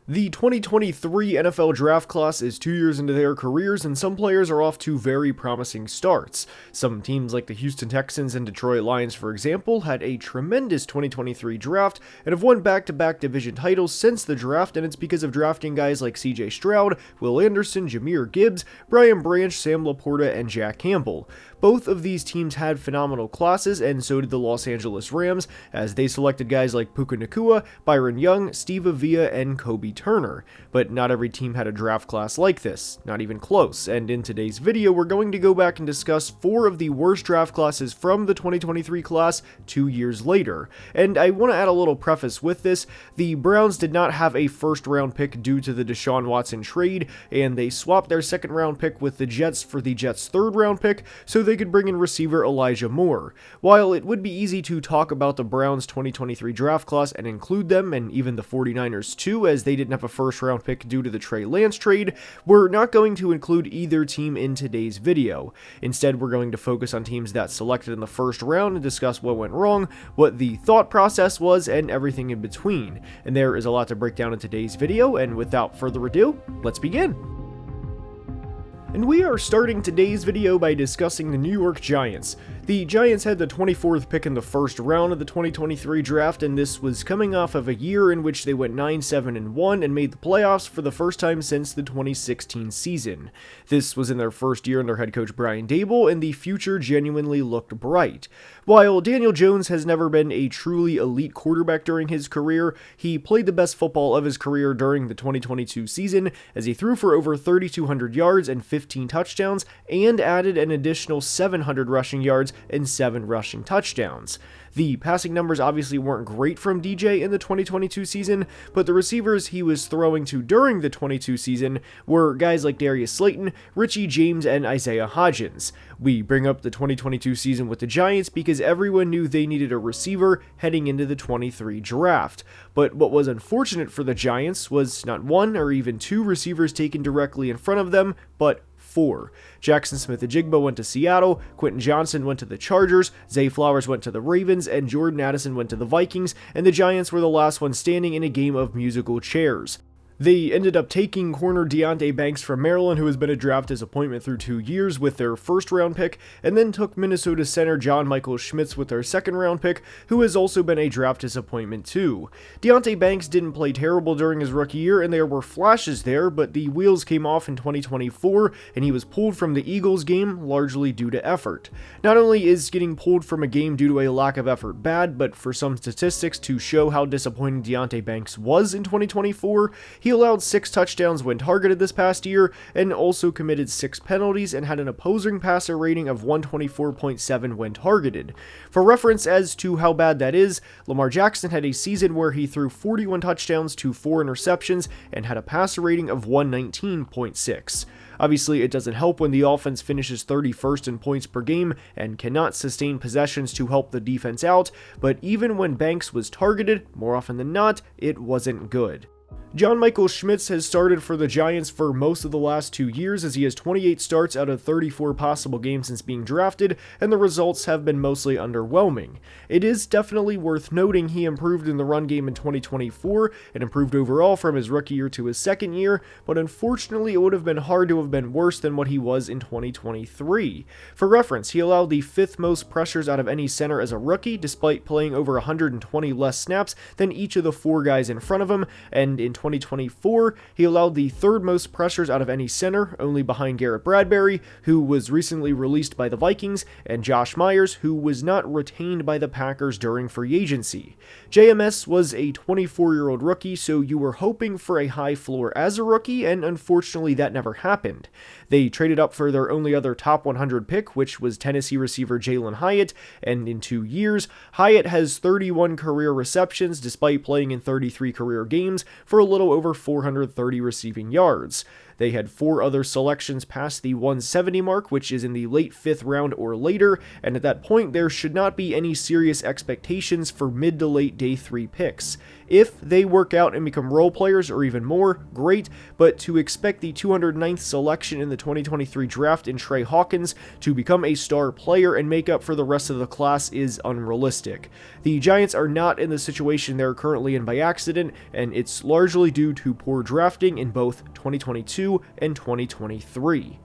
The 2023 NFL draft class is 2 years into their careers, and some players are off to very promising starts. Some teams like the Houston Texans and Detroit Lions, for example, had a tremendous 2023 draft and have won back-to-back division titles since the draft, and it's because of drafting guys like CJ Stroud, Will Anderson, Jahmyr Gibbs, Brian Branch, Sam Laporta, and Jack Campbell. Both of these teams had phenomenal classes, and so did the Los Angeles Rams, as they selected guys like Puka Nacua, Byron Young, Steve Avila, and Kobe Turner. But not every team had a draft class like this, not even close, and in today's video we're going to go back and discuss 4 of the worst draft classes from the 2023 class 2 years later. And I want to add a little preface with this: the Browns did not have a first round pick due to the Deshaun Watson trade, and they swapped their second round pick with the Jets for the Jets' third round pick so they could bring in receiver Elijah Moore. While it would be easy to talk about the Browns' 2023 draft class and include them, and even the 49ers too, as they didn't have a first round pick due to the Trey Lance trade, we're not going to include either team in today's video. Instead, we're going to focus on teams that selected in the first round and discuss what went wrong, what the thought process was, and everything in between. And there is a lot to break down in today's video, and without further ado, let's begin. And we are starting today's video by discussing the New York Giants. The Giants had the 24th pick in the first round of the 2023 draft, and this was coming off of a year in which they went 9-7-1 and made the playoffs for the first time since the 2016 season. This was in their first year under head coach Brian Daboll, and the future genuinely looked bright. While Daniel Jones has never been a truly elite quarterback during his career, he played the best football of his career during the 2022 season, as he threw for over 3,200 yards and 15 touchdowns, and added an additional 700 rushing yards and 7 rushing touchdowns. The passing numbers obviously weren't great from DJ in the 2022 season, but the receivers he was throwing to during the 22 season were guys like Darius Slayton, Richie James, and Isaiah Hodgins. We bring up the 2022 season with the Giants because everyone knew they needed a receiver heading into the 23 draft. But what was unfortunate for the Giants was not 1 or even 2 receivers taken directly in front of them, but 4. Jackson Smith-Njigba went to Seattle, Quentin Johnson went to the Chargers, Zay Flowers went to the Ravens, and Jordan Addison went to the Vikings, and the Giants were the last one standing in a game of musical chairs. They ended up taking corner Deonte Banks from Maryland, who has been a draft disappointment through 2 years, with their first round pick, and then took Minnesota center John Michael Schmitz with their second round pick, who has also been a draft disappointment too. Deonte Banks didn't play terrible during his rookie year, and there were flashes there, but the wheels came off in 2024, and he was pulled from the Eagles game largely due to effort. Not only is getting pulled from a game due to a lack of effort bad, but for some statistics to show how disappointing Deonte Banks was in 2024, he allowed 6 touchdowns when targeted this past year, and also committed 6 penalties and had an opposing passer rating of 124.7 when targeted. For reference as to how bad that is, Lamar Jackson had a season where he threw 41 touchdowns to 4 interceptions and had a passer rating of 119.6. Obviously, it doesn't help when the offense finishes 31st in points per game and cannot sustain possessions to help the defense out, but even when Banks was targeted, more often than not, it wasn't good. John Michael Schmitz has started for the Giants for most of the last 2 years, as he has 28 starts out of 34 possible games since being drafted, and the results have been mostly underwhelming. It is definitely worth noting he improved in the run game in 2024, and improved overall from his rookie year to his second year, but unfortunately it would have been hard to have been worse than what he was in 2023. For reference, he allowed the 5th most pressures out of any center as a rookie, despite playing over 120 less snaps than each of the 4 guys in front of him, and in 2024, he allowed the 3rd most pressures out of any center, only behind Garrett Bradbury, who was recently released by the Vikings, and Josh Myers, who was not retained by the Packers during free agency. JMS was a 24-year-old rookie, so you were hoping for a high floor as a rookie, and unfortunately that never happened. They traded up for their only other top 100 pick, which was Tennessee receiver Jalen Hyatt, and in 2 years, Hyatt has 31 career receptions despite playing in 33 career games for a little over 430 receiving yards. They had 4 other selections past the 170 mark, which is in the late 5th round or later, and at that point there should not be any serious expectations for mid to late day 3 picks. If they work out and become role players or even more, great, but to expect the 209th selection in the 2023 draft in Trey Hawkins to become a star player and make up for the rest of the class is unrealistic. The Giants are not in the situation they're currently in by accident, and it's largely due to poor drafting in both 2022 and 2023.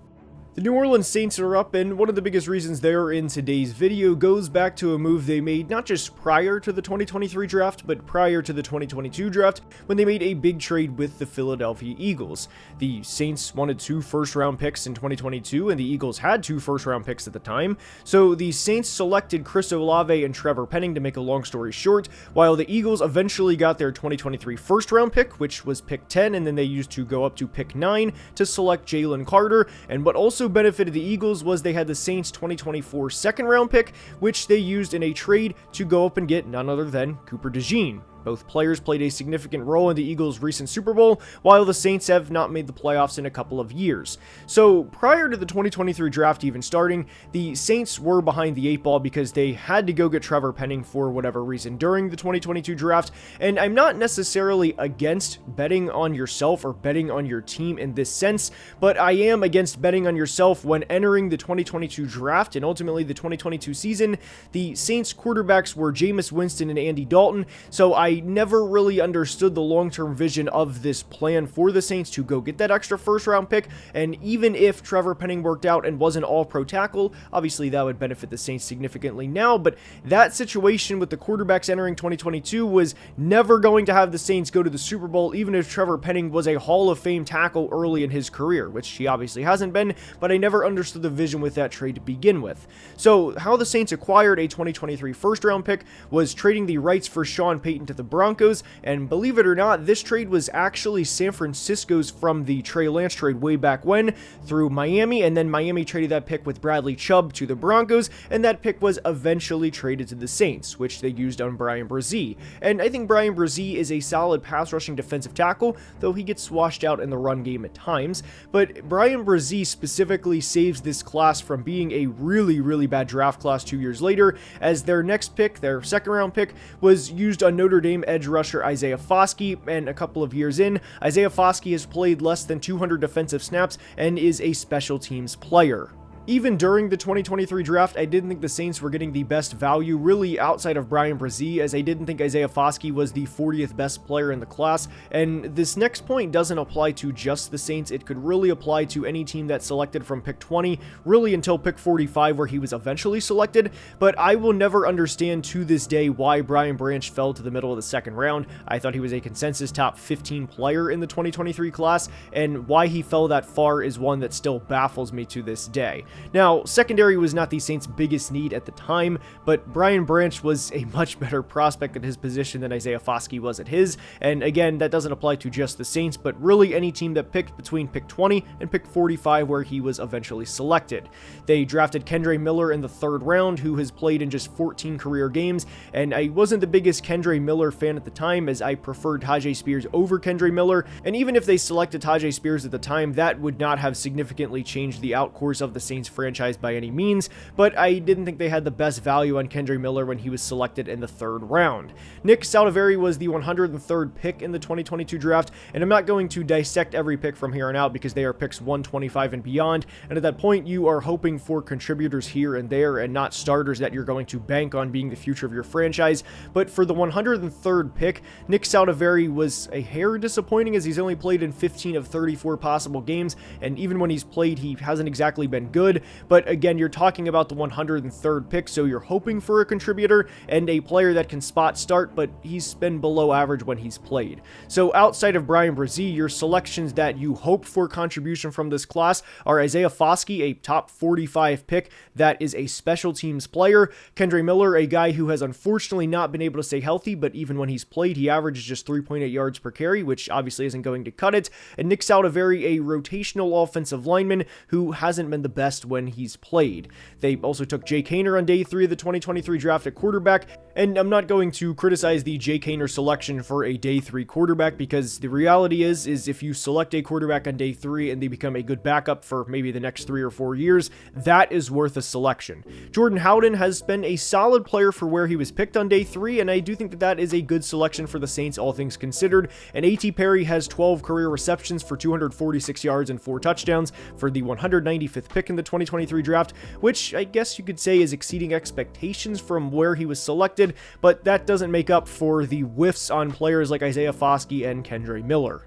The New Orleans Saints are up, and one of the biggest reasons they're in today's video goes back to a move they made not just prior to the 2023 draft, but prior to the 2022 draft, when they made a big trade with the Philadelphia Eagles. The Saints wanted 2 first-round picks in 2022, and the Eagles had 2 first-round picks at the time, so the Saints selected Chris Olave and Trevor Penning to make a long story short, while the Eagles eventually got their 2023 first-round pick, which was pick 10, and then they used to go up to pick 9 to select Jalen Carter, and what also benefited the Eagles was they had the Saints 2024 second round pick, which they used in a trade to go up and get none other than Cooper DeJean. Both players played a significant role in the Eagles' recent Super Bowl, while the Saints have not made the playoffs in a couple of years. So prior to the 2023 draft even starting, the Saints were behind the 8 ball because they had to go get Trevor Penning for whatever reason during the 2022 draft, and I'm not necessarily against betting on yourself or betting on your team in this sense, but I am against betting on yourself when entering the 2022 draft and ultimately the 2022 season. The Saints quarterbacks were Jameis Winston and Andy Dalton, so I never really understood the long-term vision of this plan for the Saints to go get that extra first-round pick, and even if Trevor Penning worked out and was an all-pro tackle, obviously that would benefit the Saints significantly now, but that situation with the quarterbacks entering 2022 was never going to have the Saints go to the Super Bowl, even if Trevor Penning was a Hall of Fame tackle early in his career, which he obviously hasn't been, but I never understood the vision with that trade to begin with. So how the Saints acquired a 2023 first-round pick was trading the rights for Sean Payton to the Broncos, and believe it or not, this trade was actually San Francisco's from the Trey Lance trade way back when through Miami, and then Miami traded that pick with Bradley Chubb to the Broncos, and that pick was eventually traded to the Saints, which they used on Bryan Bresee. And I think Bryan Bresee is a solid pass rushing defensive tackle, though he gets washed out in the run game at times, but Bryan Bresee specifically saves this class from being a really bad draft class 2 years later, as their next pick, their second round pick, was used on Notre Dame edge rusher Isaiah Foskey, and a couple of years in, Isaiah Foskey has played less than 200 defensive snaps and is a special teams player. Even during the 2023 draft, I didn't think the Saints were getting the best value really outside of Bryan Bresee, as I didn't think Isaiah Foskey was the 40th best player in the class, and this next point doesn't apply to just the Saints. It could really apply to any team that selected from pick 20, really until pick 45 where he was eventually selected, but I will never understand to this day why Brian Branch fell to the middle of the second round. I thought he was a consensus top 15 player in the 2023 class, and why he fell that far is one that still baffles me to this day. Now, secondary was not the Saints' biggest need at the time, but Brian Branch was a much better prospect at his position than Isaiah Foskey was at his, and again, that doesn't apply to just the Saints, but really any team that picked between pick 20 and pick 45 where he was eventually selected. They drafted Kendre Miller in the 3rd round, who has played in just 14 career games, and I wasn't the biggest Kendre Miller fan at the time, as I preferred Tyjae Spears over Kendre Miller, and even if they selected Tyjae Spears at the time, that would not have significantly changed the outcourse of the Saints franchise by any means, but I didn't think they had the best value on Kendre Miller when he was selected in the 3rd round. Nick Saldiveri was the 103rd pick in the 2022 draft, and I'm not going to dissect every pick from here on out because they are picks 125 and beyond, and at that point you are hoping for contributors here and there and not starters that you're going to bank on being the future of your franchise. But for the 103rd pick, Nick Saldiveri was a hair disappointing, as he's only played in 15 of 34 possible games, and even when he's played, he hasn't exactly been good. But again, you're talking about the 103rd pick, so you're hoping for a contributor and a player that can spot start, but he's been below average when he's played. So outside of Bryan Bresee, your selections that you hope for contribution from this class are Isaiah Foskey, a top 45 pick that is a special teams player, Kendre Miller, a guy who has unfortunately not been able to stay healthy, but even when he's played, he averages just 3.8 yards per carry, which obviously isn't going to cut it, and Nick Saldiveri, a rotational offensive lineman who hasn't been the best bust when he's played. They also took Jake Haener on day 3 of the 2023 draft at quarterback, and I'm not going to criticize the Jake Haener selection for a day 3 quarterback, because the reality is if you select a quarterback on day 3 and they become a good backup for maybe the next 3 or 4 years, that is worth a selection. Jordan Howden has been a solid player for where he was picked on day 3, and I do think that is a good selection for the Saints, all things considered. And A.T. Perry has 12 career receptions for 246 yards and 4 touchdowns for the 195th pick in the 2023 draft, which I guess you could say is exceeding expectations from where he was selected, but that doesn't make up for the whiffs on players like Isaiah Foskey and Kendre Miller.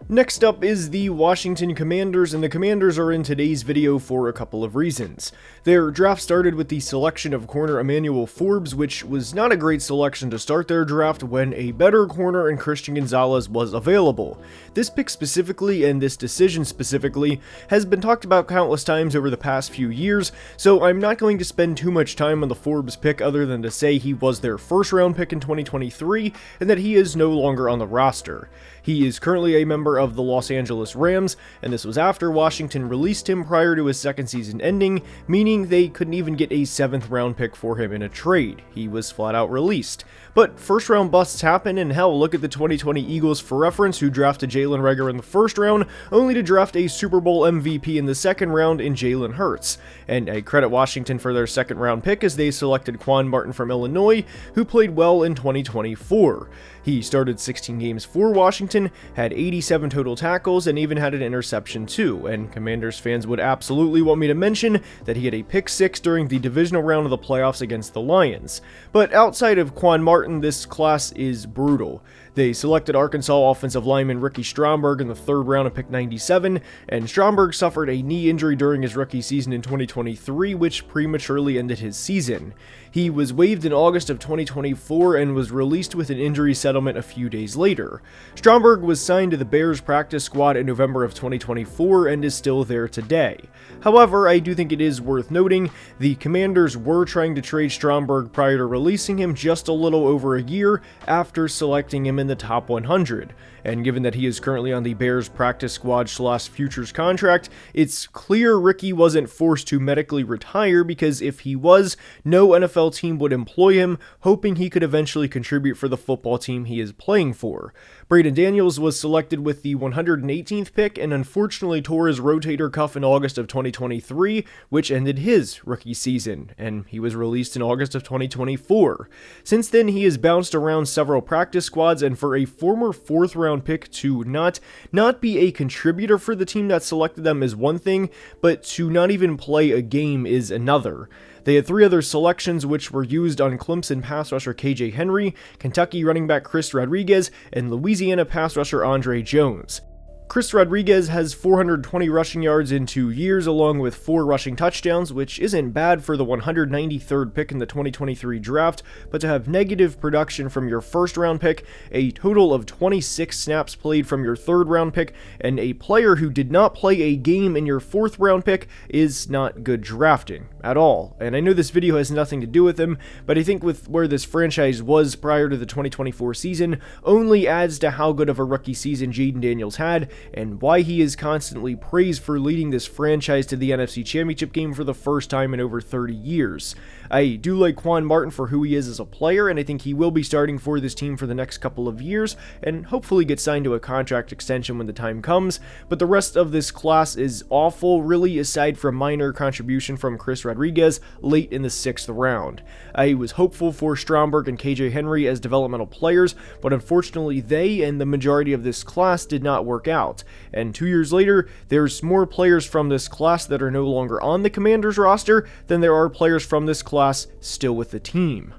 Next up is the Washington Commanders, and the Commanders are in today's video for a couple of reasons. Their draft started with the selection of corner Emmanuel Forbes, which was not a great selection to start their draft when a better corner in Christian Gonzalez was available. This pick specifically, and this decision specifically, has been talked about countless times over the past few years, so I'm not going to spend too much time on the Forbes pick other than to say he was their first round pick in 2023, and that he is no longer on the roster. He is currently a member of the Los Angeles Rams, and this was after Washington released him prior to his second season ending, meaning they couldn't even get a 7th round pick for him in a trade. He was flat out released. But first round busts happen, and hell, look at the 2020 Eagles for reference, who drafted Jalen Reagor in the first round, only to draft a Super Bowl MVP in the second round in Jalen Hurts. And I credit Washington for their second round pick as they selected Quan Martin from Illinois, who played well in 2024. He started 16 games for Washington, had 87 total tackles, and even had an interception too, and Commanders fans would absolutely want me to mention that he had a pick 6 during the divisional round of the playoffs against the Lions. But outside of Quan Martin, this class is brutal. They selected Arkansas offensive lineman Ricky Stromberg in the 3rd round of pick 97, and Stromberg suffered a knee injury during his rookie season in 2023, which prematurely ended his season. He was waived in August of 2024 and was released with an injury settlement a few days later. Stromberg was signed to the Bears practice squad in November of 2024 and is still there today. However, I do think it is worth noting the Commanders were trying to trade Stromberg prior to releasing him just a little over a year after selecting him in the top 100. And given that he is currently on the Bears practice squad / futures contract, it's clear Ricky wasn't forced to medically retire, because if he was, no NFL team would employ him, hoping he could eventually contribute for the football team he is playing for. Braden Daniels was selected with the 118th pick and unfortunately tore his rotator cuff in August of 2023, which ended his rookie season, and he was released in August of 2024. Since then, he has bounced around several practice squads, and for a former 4th round pick to not be a contributor for the team that selected them is one thing, but to not even play a game is another. They had 3 other selections which were used on Clemson pass rusher KJ Henry, Kentucky running back Chris Rodriguez, and Louisiana pass rusher Andre Jones. Chris Rodriguez has 420 rushing yards in 2 years, along with 4 rushing touchdowns, which isn't bad for the 193rd pick in the 2023 draft, but to have negative production from your 1st round pick, a total of 26 snaps played from your 3rd round pick, and a player who did not play a game in your 4th round pick is not good drafting at all. And I know this video has nothing to do with him, but I think with where this franchise was prior to the 2024 season, only adds to how good of a rookie season Jaden Daniels had, and why he is constantly praised for leading this franchise to the NFC Championship game for the first time in over 30 years. I do like Quan Martin for who he is as a player, and I think he will be starting for this team for the next couple of years, and hopefully get signed to a contract extension when the time comes, but the rest of this class is awful, really, aside from minor contribution from Chris Rodriguez late in the 6th round. I was hopeful for Stromberg and KJ Henry as developmental players, but unfortunately they and the majority of this class did not work out. And 2 years later, there's more players from this class that are no longer on the Commanders roster than there are players from this class still with the team.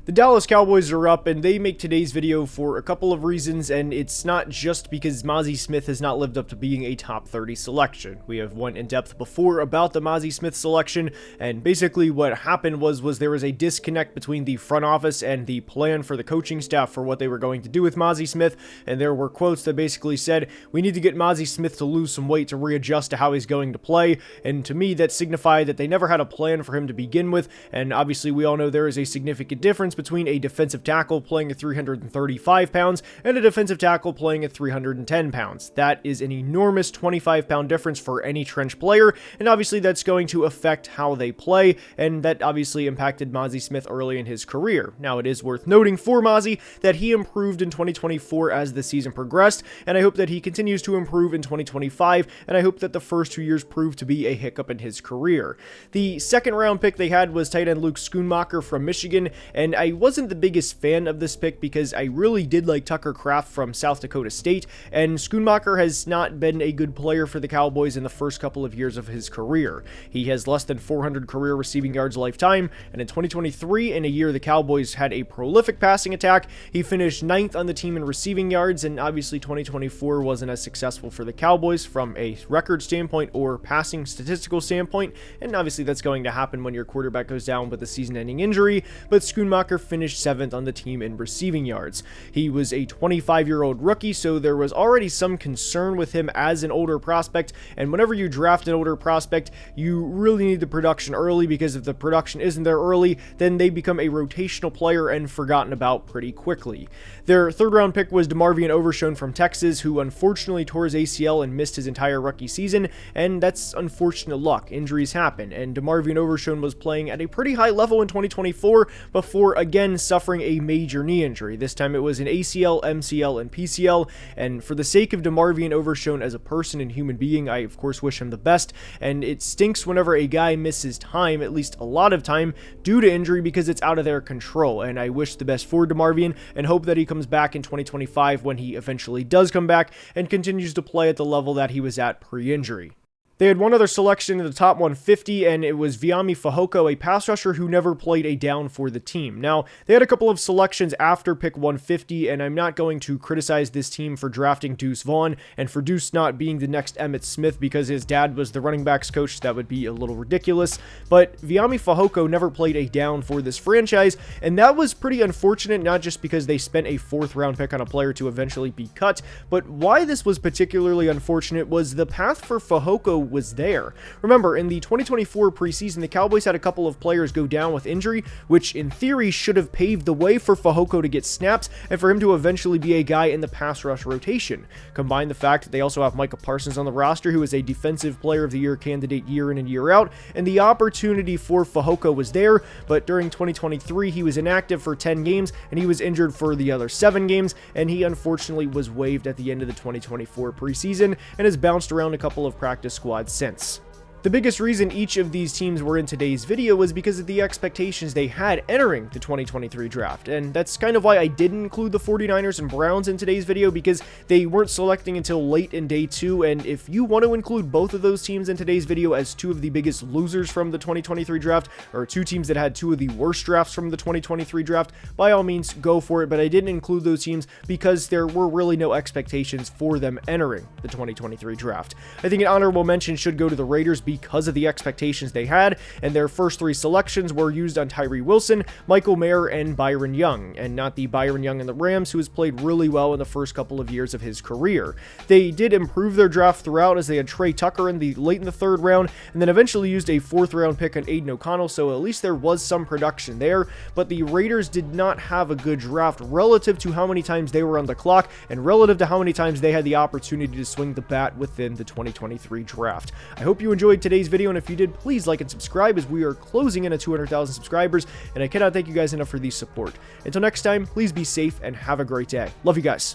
The Dallas Cowboys are up, and they make today's video for a couple of reasons, and it's not just because Mazi Smith has not lived up to being a top 30 selection. We have went in depth before about the Mazi Smith selection, and basically what happened was there was a disconnect between the front office and the plan for the coaching staff for what they were going to do with Mazi Smith, and there were quotes that basically said, we need to get Mazi Smith to lose some weight to readjust to how he's going to play, and to me that signified that they never had a plan for him to begin with, and obviously we all know there is a significant difference difference between a defensive tackle playing at 335 pounds and a defensive tackle playing at 310 pounds. That is an enormous 25-pound difference for any trench player, and obviously that's going to affect how they play, and that obviously impacted Mazi Smith early in his career. Now, it is worth noting for Mazi that he improved in 2024 as the season progressed, and I hope that he continues to improve in 2025, and I hope that the first 2 years prove to be a hiccup in his career. The second round pick they had was tight end Luke Schoonmaker from Michigan, and I wasn't the biggest fan of this pick because I really did like Tucker Kraft from South Dakota State, and Schoonmaker has not been a good player for the Cowboys in the first couple of years of his career. He has less than 400 career receiving yards lifetime, and in 2023, in a year the Cowboys had a prolific passing attack, he finished 9th on the team in receiving yards, and obviously 2024 wasn't as successful for the Cowboys from a record standpoint or passing statistical standpoint, and obviously that's going to happen when your quarterback goes down with a season-ending injury, but Schoonmaker finished 7th on the team in receiving yards. He was a 25-year-old rookie, so there was already some concern with him as an older prospect, and whenever you draft an older prospect, you really need the production early, because if the production isn't there early, then they become a rotational player and forgotten about pretty quickly. Their third-round pick was DeMarvion Overshown from Texas, who unfortunately tore his ACL and missed his entire rookie season, and that's unfortunate luck. Injuries happen, and DeMarvion Overshown was playing at a pretty high level in 2024 before again suffering a major knee injury. This time it was an ACL, MCL, and PCL, and for the sake of DeMarvion Overshown as a person and human being, I of course wish him the best, and it stinks whenever a guy misses time, at least a lot of time, due to injury because it's out of their control, and I wish the best for DeMarvion and hope that he comes back in 2025 when he eventually does come back and continues to play at the level that he was at pre-injury. They had one other selection in the top 150, and it was Viami Fehoko, a pass rusher who never played a down for the team. Now, they had a couple of selections after pick 150, and I'm not going to criticize this team for drafting Deuce Vaughn, and for Deuce not being the next Emmitt Smith because his dad was the running backs coach. That would be a little ridiculous, but Viami Fehoko never played a down for this franchise, and that was pretty unfortunate, not just because they spent a 4th-round pick on a player to eventually be cut, but why this was particularly unfortunate was the path for Fehoko was there. Remember, in the 2024 preseason, the Cowboys had a couple of players go down with injury, which in theory should have paved the way for Fehoko to get snaps and for him to eventually be a guy in the pass rush rotation. Combine the fact that they also have Micah Parsons on the roster, who is a defensive player of the year candidate year in and year out, and the opportunity for Fehoko was there, but during 2023, he was inactive for 10 games, and he was injured for the other 7 games, and he unfortunately was waived at the end of the 2024 preseason and has bounced around a couple of practice squads since. The biggest reason each of these teams were in today's video was because of the expectations they had entering the 2023 draft, and that's kind of why I didn't include the 49ers and Browns in today's video, because they weren't selecting until late in day 2, and if you want to include both of those teams in today's video as 2 of the biggest losers from the 2023 draft, or 2 teams that had 2 of the worst drafts from the 2023 draft, by all means go for it, but I didn't include those teams because there were really no expectations for them entering the 2023 draft. I think an honorable mention should go to the Raiders because of the expectations they had, and their first 3 selections were used on Tyree Wilson, Michael Mayer, and Byron Young, and not the Byron Young in the Rams, who has played really well in the first couple of years of his career. They did improve their draft throughout, as they had Trey Tucker late in the 3rd round, and then eventually used a 4th round pick on Aiden O'Connell, so at least there was some production there, but the Raiders did not have a good draft relative to how many times they were on the clock, and relative to how many times they had the opportunity to swing the bat within the 2023 draft. I hope you enjoyed today's video, and if you did, please like and subscribe, as we are closing in at 200,000 subscribers, and I cannot thank you guys enough for the support. Until next time, please be safe and have a great day. Love you guys.